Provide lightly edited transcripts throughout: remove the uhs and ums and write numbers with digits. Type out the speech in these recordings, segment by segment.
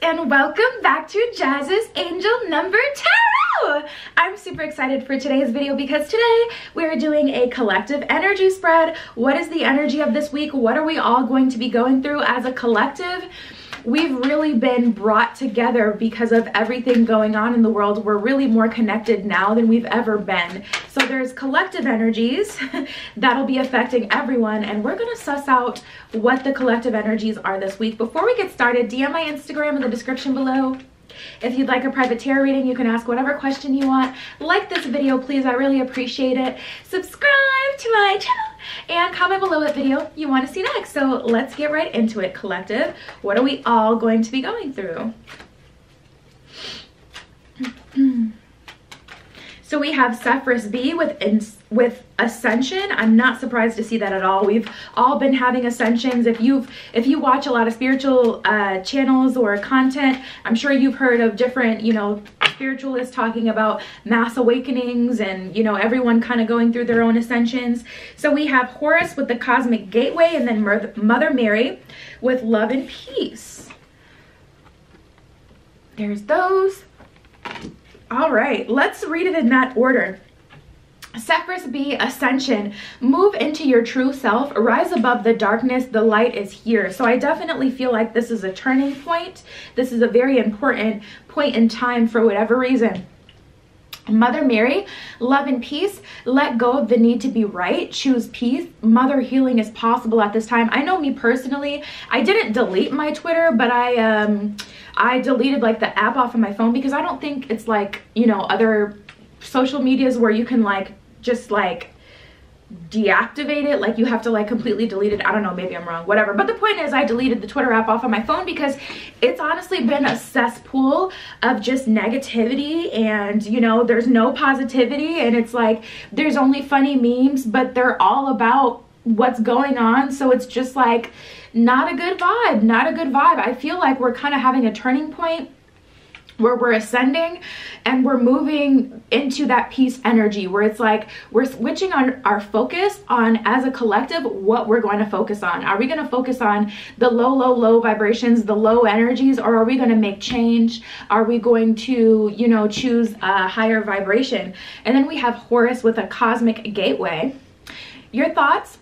and welcome back to Jazz's Angel Number Tarot. I'm super excited for today's video because today we're doing a collective energy spread. What is the energy of this week? What are we all going to be going through as a collective? We've really been brought together because of everything going on in the world. We're really more connected now than we've ever been. So there's collective energies that'll be affecting everyone, and we're gonna suss out what the collective energies are this week. Before we get started, DM my Instagram in the description below. If you'd like a private tarot reading, you can ask whatever question you want. Like this video, please. I really appreciate it. Subscribe to my channel and comment below what video you want to see next. So let's get right into it, collective. What are we all going to be going through? So we have Sapphire B with ascension. I'm not surprised to see that at all. We've all been having ascensions. If you watch a lot of spiritual channels or content, I'm sure you've heard of different, spiritualists talking about mass awakenings and, everyone kind of going through their own ascensions. So we have Horus with the cosmic gateway, and then Mother Mary with love and peace. There's those. All right, let's read it in that order. Sapphire B, ascension. Move into your true self. Rise above the darkness. The light is here. So I definitely feel like this is a turning point. This is a very important point in time for whatever reason. Mother Mary, love and peace. Let go of the need to be right. Choose peace. Mother healing is possible at this time. I know me personally, I didn't delete my Twitter, but I deleted like the app off of my phone because I don't think it's like, other social medias where you can just deactivate it, like you have to completely delete it. I don't know, maybe I'm wrong, whatever. But the point is, I deleted the Twitter app off of my phone because it's honestly been a cesspool of just negativity, and there's no positivity, and it's like there's only funny memes, but they're all about what's going on. So it's just like not a good vibe, not a good vibe. I feel like we're kind of having a turning point where we're ascending and we're moving into that peace energy where it's like we're switching on our focus on, as a collective, what we're going to focus on. Are we going to focus on the low vibrations, the low energies, or are we going to make change? Are we going to, choose a higher vibration? And then we have Horus with a cosmic gateway. Your thoughts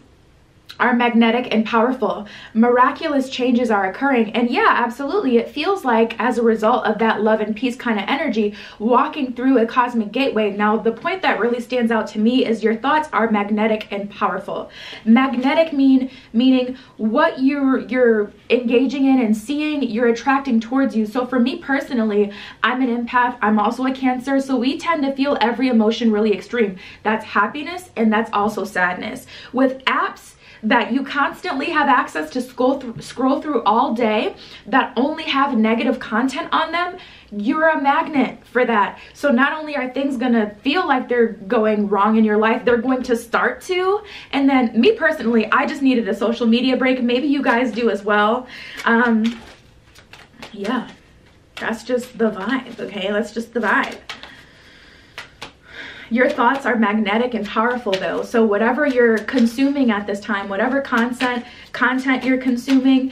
are magnetic and powerful. Miraculous changes are occurring, and yeah, absolutely, it feels like as a result of that love and peace kind of energy, walking through a cosmic gateway. Now the point that really stands out to me is your thoughts are magnetic and powerful. Magnetic meaning what you're engaging in and seeing, you're attracting towards you. So for me personally, I'm an empath, I'm also a Cancer, so we tend to feel every emotion really extreme. That's happiness, and that's also sadness. With apps that you constantly have access to scroll through all day that only have negative content on them, you're a magnet for that. So not only are things gonna feel like they're going wrong in your life, they're going to start to. And then me personally, I just needed a social media break. Maybe you guys do as well. Yeah, that's just the vibe, okay? That's just the vibe. Your thoughts are magnetic and powerful though. So whatever you're consuming at this time, whatever content you're consuming,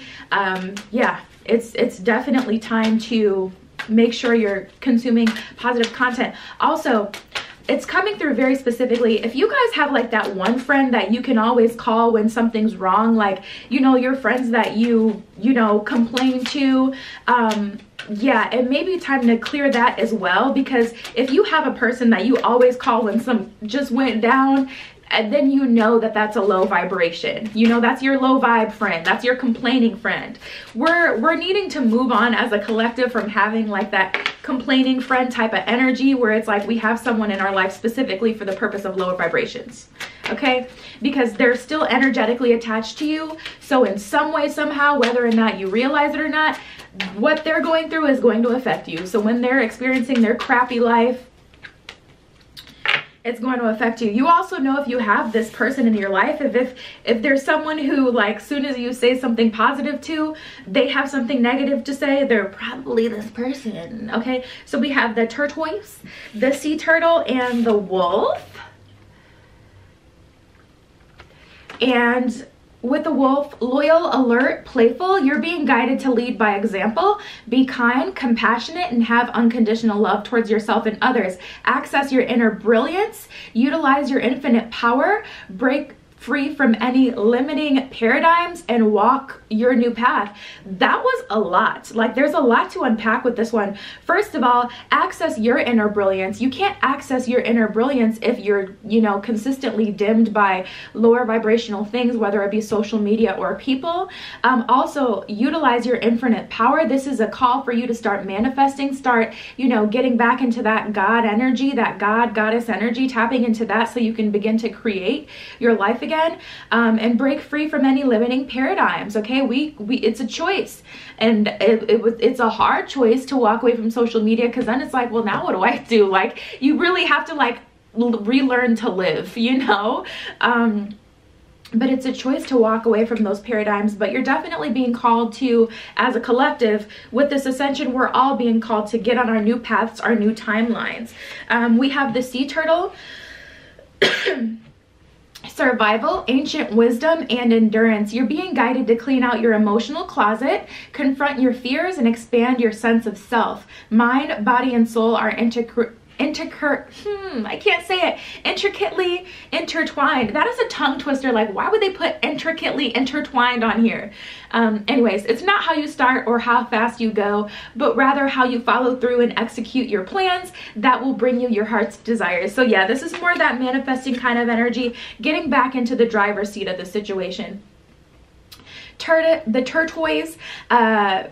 yeah, it's definitely time to make sure you're consuming positive content. Also, it's coming through very specifically. If you guys have that one friend that you can always call when something's wrong, your friends that you complain to, yeah, it may be time to clear that as well, because if you have a person that you always call when some just went down, and then that's a low vibration. That's your low vibe friend. That's your complaining friend. We're needing to move on as a collective from having that complaining friend type of energy where it's like we have someone in our life specifically for the purpose of lower vibrations. Okay? Because they're still energetically attached to you. So in some way, somehow, whether or not you realize it or not, what they're going through is going to affect you. So when they're experiencing their crappy life, it's going to affect you. You also know if you have this person in your life, if there's someone who soon as you say something positive to, they have something negative to say, they're probably this person. Okay, so we have the tortoise, the sea turtle, and the wolf. And with the Wolf, loyal, alert, playful. You're being guided to lead by example. Be kind, compassionate, and have unconditional love towards yourself and others. Access your inner brilliance. Utilize your infinite power. Break free from any limiting paradigms and walk your new path. That was a lot. Like, there's a lot to unpack with this one. First of all, access your inner brilliance. You can't access your inner brilliance if you're, you know, consistently dimmed by lower vibrational things, whether it be social media or people. Also, utilize your infinite power. This is a call for you to start manifesting, start, you know, getting back into that God energy, that goddess energy, tapping into that so you can begin to create your life again. And break free from any limiting paradigms. Okay, it's a choice, and it's a hard choice to walk away from social media, because then it's like, well, now what do I do? Like, you really have to like relearn to live, you know. But it's a choice to walk away from those paradigms. But you're definitely being called to, as a collective, with this ascension, we're all being called to get on our new paths, our new timelines. We have the sea turtle. Survival, ancient wisdom, and endurance. You're being guided to clean out your emotional closet, confront your fears, and expand your sense of self. Mind, body, and soul are I can't say it, intricately intertwined. That is a tongue twister. Like, why would they put intricately intertwined on here? Anyways, it's not how you start or how fast you go, but rather how you follow through and execute your plans that will bring you your heart's desires. So yeah, this is more that manifesting kind of energy, getting back into the driver's seat of the situation. The turquoise,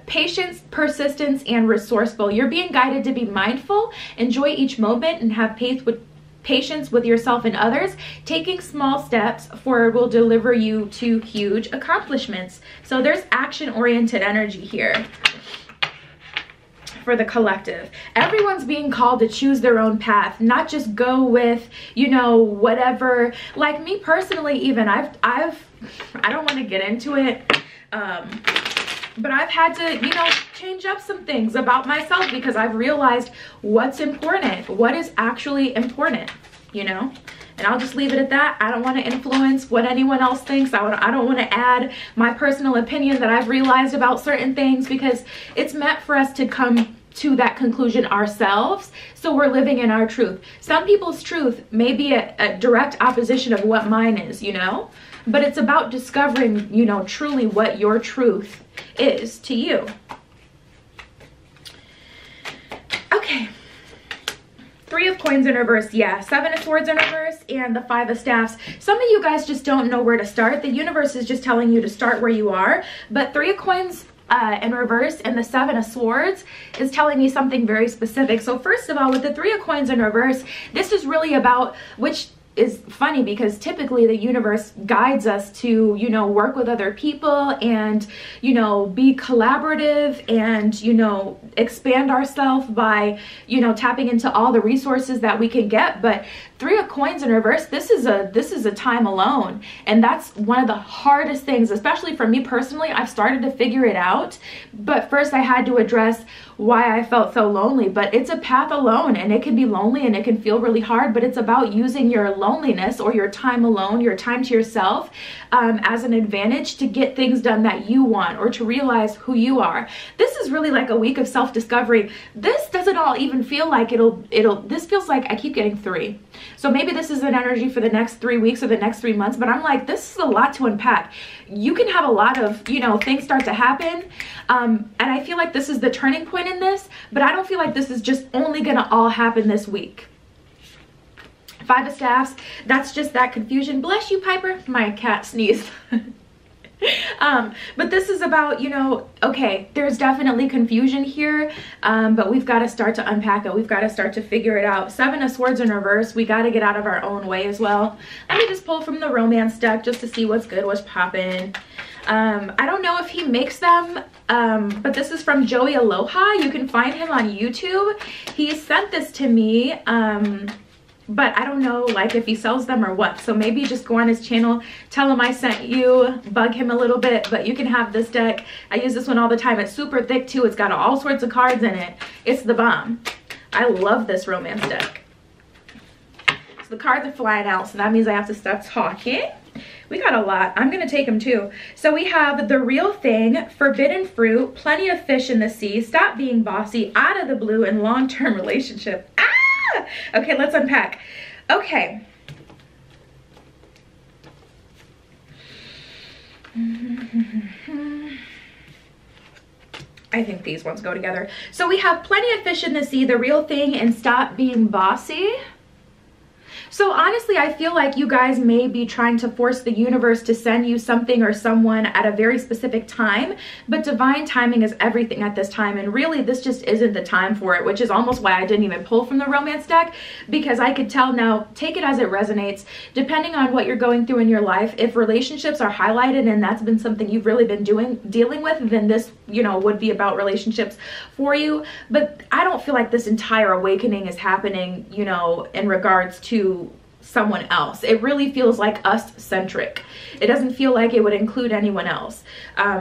patience, persistence, and resourceful. You're being guided to be mindful, enjoy each moment, and have patience with yourself and others. Taking small steps forward will deliver you to huge accomplishments. So there's action-oriented energy here for the collective. Everyone's being called to choose their own path, not just go with, you know, whatever. Like me personally, even I don't want to get into it, but I've had to, you know, change up some things about myself, because I've realized what's important, what is actually important, you know. And I'll just leave it at that. I don't want to influence what anyone else thinks. I don't want to add my personal opinion that I've realized about certain things, because it's meant for us to come to that conclusion ourselves, so we're living in our truth. Some people's truth may be a direct opposition of what mine is, you know, but it's about discovering, you know, truly what your truth is to you. Okay, 3 of coins in reverse. Yeah, 7 of swords in reverse, and the 5 of staffs. Some of you guys just don't know where to start. The universe is just telling you to start where you are, but 3 of coins in reverse and the 7 of swords is telling me something very specific. So first of all, with the 3 of coins in reverse, this is really about, which is funny because typically the universe guides us to, you know, work with other people and, you know, be collaborative and, you know, expand ourselves by, you know, tapping into all the resources that we can get. But 3 of coins in reverse, this is a time alone, and that's one of the hardest things, especially for me personally. I've started to figure it out, but first I had to address why I felt so lonely. But it's a path alone, and it can be lonely and it can feel really hard, but it's about using your loneliness or your time alone, your time to yourself, as an advantage to get things done that you want, or to realize who you are. This is really like a week of self-discovery. This doesn't all even feel like this feels like I keep getting 3. So maybe this is an energy for the next 3 weeks or the next 3 months, but I'm like, this is a lot to unpack. You can have a lot of, you know, things start to happen. And I feel like this is the turning point in this, but I don't feel like this is just only gonna all happen this week. 5 of staffs, that's just that confusion. Bless you, Piper. My cat sneezed. But this is about, you know, okay, there's definitely confusion here, but we've got to start to unpack it. We've got to start to figure it out. 7 of swords in reverse, we got to get out of our own way as well. Let me just pull from the romance deck just to see what's good, what's popping. I don't know if he makes them, but this is from Joey Aloha. You can find him on YouTube. He sent this to me, but I don't know, like, if he sells them or what. So maybe just go on his channel, tell him I sent you, bug him a little bit. But you can have this deck. I use this one all the time. It's super thick too. It's got all sorts of cards in it. It's the bomb. I love this romance deck. So the cards are flying out, so that means I have to stop talking. We got a lot. I'm gonna take them too. So we have The Real Thing, Forbidden Fruit, Plenty of Fish in the Sea, Stop Being Bossy, Out of the Blue, and Long-Term Relationship. Ah! Okay, let's unpack. Okay. I think these ones go together. So we have Plenty of Fish in the Sea, The Real Thing, and Stop Being Bossy. So honestly, I feel like you guys may be trying to force the universe to send you something or someone at a very specific time, but divine timing is everything at this time, and really this just isn't the time for it, which is almost why I didn't even pull from the romance deck, because I could tell now, take it as it resonates, depending on what you're going through in your life. If relationships are highlighted and that's been something you've really been dealing with, then this, you know, would be about relationships for you. But I don't feel like this entire awakening is happening, you know, in regards to someone else. It really feels like us centric. It doesn't feel like it would include anyone else.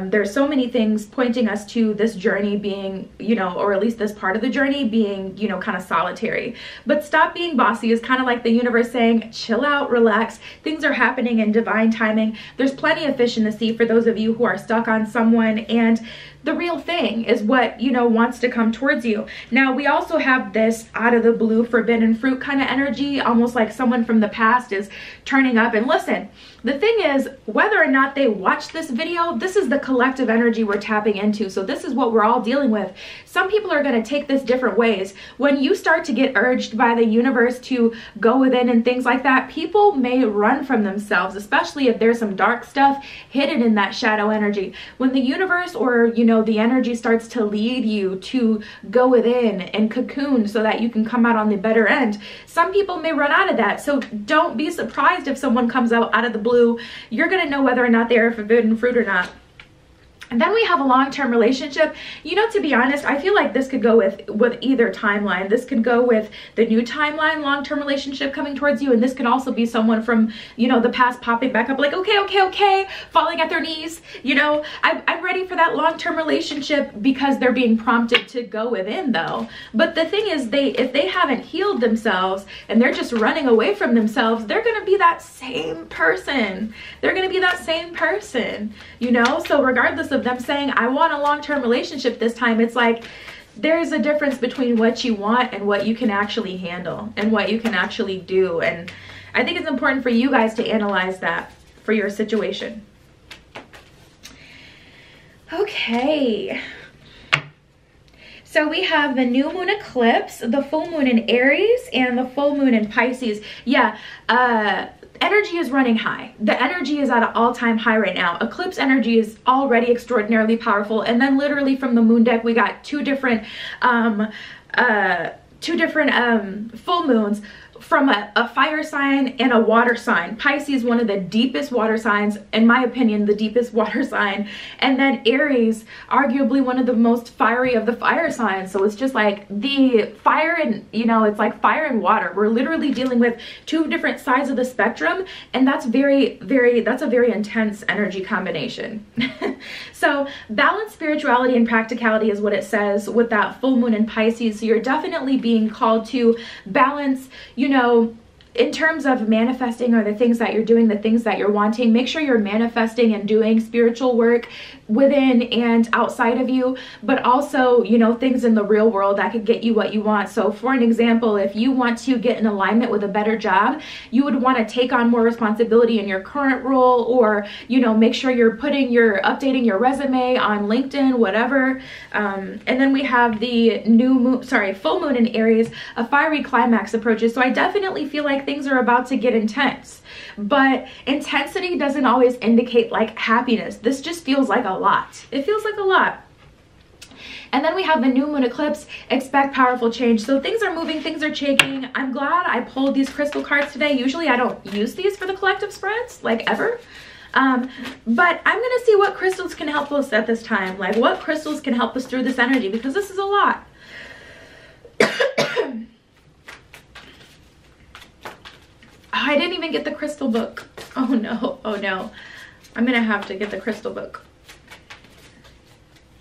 There's so many things pointing us to this journey being, you know, or at least this part of the journey being, you know, kind of solitary. But Stop Being Bossy is kind of like the universe saying, chill out, relax. Things are happening in divine timing. There's plenty of fish in the sea for those of you who are stuck on someone, and the real thing is what, you know, wants to come towards you. Now, we also have this out of the blue forbidden fruit kind of energy, almost like someone from the past is turning up. And listen, the thing is, whether or not they watch this video, this is the collective energy we're tapping into. So this is what we're all dealing with. Some people are going to take this different ways. When you start to get urged by the universe to go within and things like that, people may run from themselves, especially if there's some dark stuff hidden in that shadow energy. When the universe, or, you know, the energy starts to lead you to go within and cocoon so that you can come out on the better end, some people may run out of that. So don't be surprised if someone comes out of the blue. You're going to know whether or not they're a forbidden fruit or not. And then we have a long-term relationship. You know, to be honest, I feel like this could go with either timeline. This could go with the new timeline, long-term relationship coming towards you, and this could also be someone from, you know, the past popping back up like, okay, falling at their knees. You know, I'm ready for that long-term relationship because they're being prompted to go within, though. But the thing is, if they haven't healed themselves and they're just running away from themselves, they're going to be that same person. They're going to be that same person, you know? So regardless of them saying, I want a long-term relationship this time, it's like there's a difference between what you want and what you can actually handle and what you can actually do. And I think it's important for you guys to analyze that for your situation. Okay. So we have the new moon eclipse, the full moon in Aries, and the full moon in Pisces. Yeah, energy is running high. The energy is at an all-time high right now. Eclipse energy is already extraordinarily powerful. And then literally from the moon deck, we got two different full moons from a fire sign and a water sign. Pisces, one of the deepest water signs, in my opinion, the deepest water sign. And then Aries, arguably one of the most fiery of the fire signs. So it's just like the fire and, you know, it's like fire and water. We're literally dealing with two different sides of the spectrum. And that's that's a very intense energy combination. So balance, spirituality, and practicality is what it says with that full moon in Pisces. So you're definitely being called to balance, you know, in terms of manifesting, or the things that you're doing, the things that you're wanting. Make sure you're manifesting and doing spiritual work within and outside of you, but also, you know, things in the real world that could get you what you want. So for an example, if you want to get in alignment with a better job, you would want to take on more responsibility in your current role, or, you know, make sure you're updating your resume on LinkedIn, whatever. And then we have the full moon in Aries, a fiery climax approaches. So I definitely feel like things are about to get intense, but intensity doesn't always indicate like happiness. This just feels like a lot. It feels like a lot. And then we have the new moon eclipse, expect powerful change. So things are moving, things are changing. I'm glad I pulled these crystal cards today. Usually I don't use these for the collective spreads, like ever. But I'm gonna see what crystals can help us at this time. Like what crystals can help us through this energy, because this is a lot. I didn't even get the crystal book. Oh no, oh no. I'm gonna have to get the crystal book.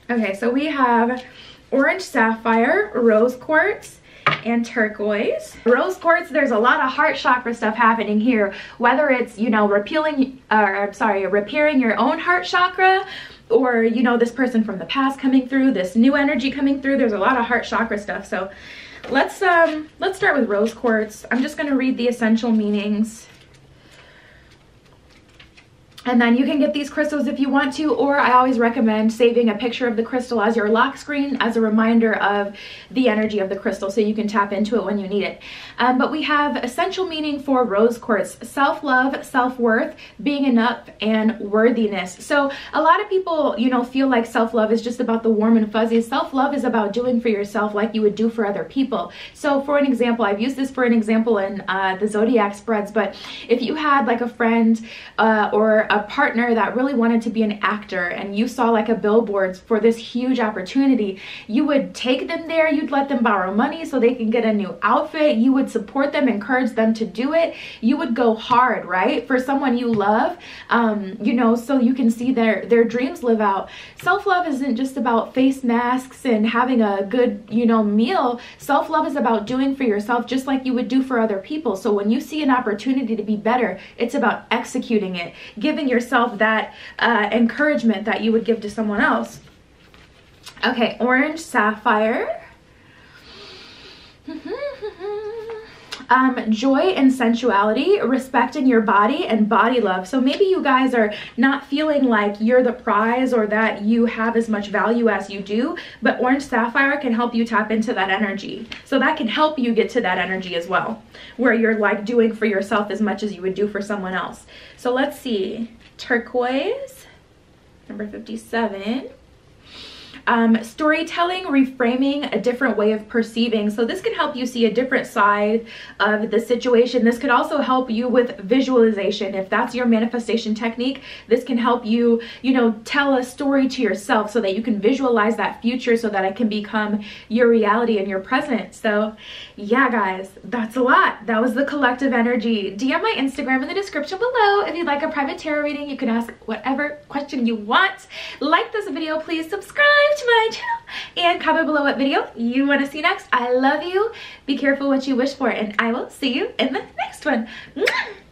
Okay, so we have orange sapphire, rose quartz, and turquoise. Rose quartz, there's a lot of heart chakra stuff happening here, whether it's, you know, repairing your own heart chakra, or, you know, this person from the past coming through, this new energy coming through. There's a lot of heart chakra stuff. So let's start with rose quartz. I'm just going to read the essential meanings. And then you can get these crystals if you want to, or I always recommend saving a picture of the crystal as your lock screen as a reminder of the energy of the crystal so you can tap into it when you need it. But we have essential meaning for rose quartz: self-love, self-worth, being enough, and worthiness. So a lot of people, you know, feel like self-love is just about the warm and fuzzy. Self-love is about doing for yourself like you would do for other people. So for an example, I've used this for an example in the zodiac spreads, but if you had like a friend or a partner that really wanted to be an actor, and you saw like a billboard for this huge opportunity, you would take them there, you'd let them borrow money so they can get a new outfit, you would support them, encourage them to do it, you would go hard, right, for someone you love, you know, so you can see their dreams live out. Self-love isn't just about face masks and having a good, you know, meal. Self-love is about doing for yourself just like you would do for other people. So when you see an opportunity to be better, it's about executing it, giving yourself that encouragement that you would give to someone else. Okay, orange sapphire. Joy and sensuality, respecting your body and body love. So maybe you guys are not feeling like you're the prize or that you have as much value as you do, but orange sapphire can help you tap into that energy. So that can help you get to that energy as well, where you're like doing for yourself as much as you would do for someone else. So let's see, turquoise, number 57. Storytelling, reframing, a different way of perceiving. So this can help you see a different side of the situation. This could also help you with visualization. If that's your manifestation technique, this can help you, you know, tell a story to yourself so that you can visualize that future so that it can become your reality and your present. So yeah, guys, that's a lot. That was the collective energy. DM my Instagram in the description below if you'd like a private tarot reading. You can ask whatever question you want. Like this video, please subscribe to my channel and comment below what video you want to see next. I love you. Be careful what you wish for, and I will see you in the next one. Mwah!